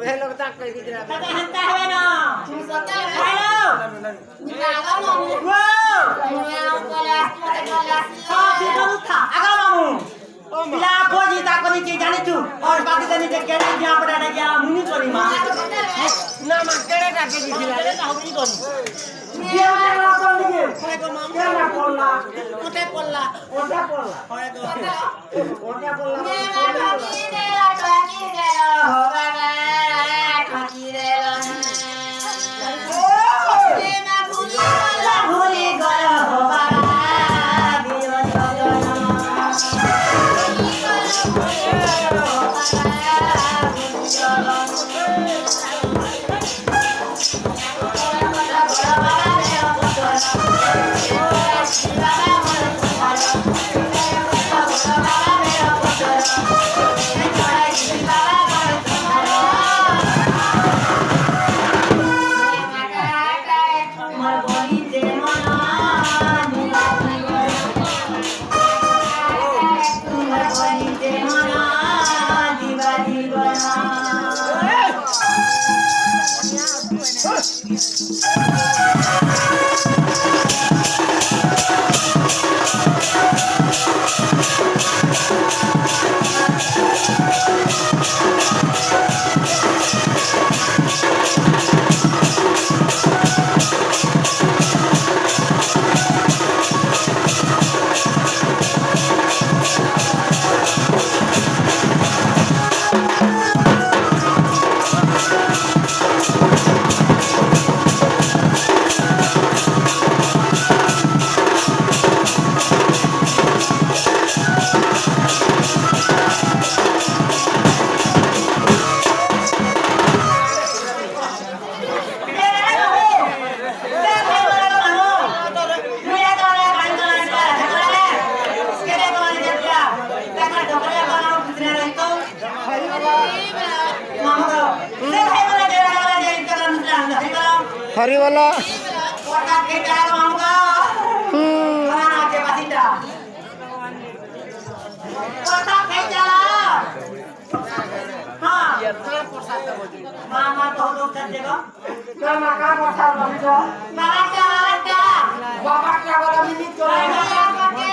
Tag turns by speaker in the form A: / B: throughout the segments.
A: हे लोग तक कह दिला
B: तके हंता हवे न
C: सत्ता
B: हेलो
C: आगा मामू
B: वो
C: कला
B: देखो था आगा मामू ला खोजी ता कोनी चीज जाने तू और बाकी तनी जे केने क्या पड़ा गया मुनी कोनी मां
A: ना मा केड़े टाके दिला
B: रे ता होबी कोनी
A: ये वाला कोन दिए
B: होय गो मामू
A: केना पड़ला
B: ओटे पड़ला
A: ओटा पड़ला
B: होय गो
A: ओटा पड़ला
C: ठकी रे हो बाबा ठकी रे ना भूली गयो हो बाबा
A: हरी वाला
B: कोटा के डालो हमको खाना के बासिंदा कोटा के चला हां मामा तो लोग कर देगा
A: केना का बता बता
B: बाबा का
A: बाबा क्या वाला मिनी तो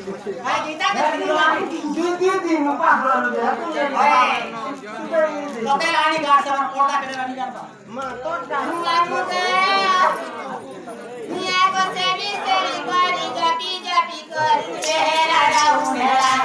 B: Hai kita ke bilang.
A: Di pas lalu dia.
B: Lote lani gar sama porda kede lani gar.
C: Aku sebi sebi kori japi japi kori hera daun hera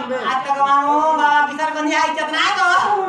B: Atau kamu bawa pisar kondia icat nato.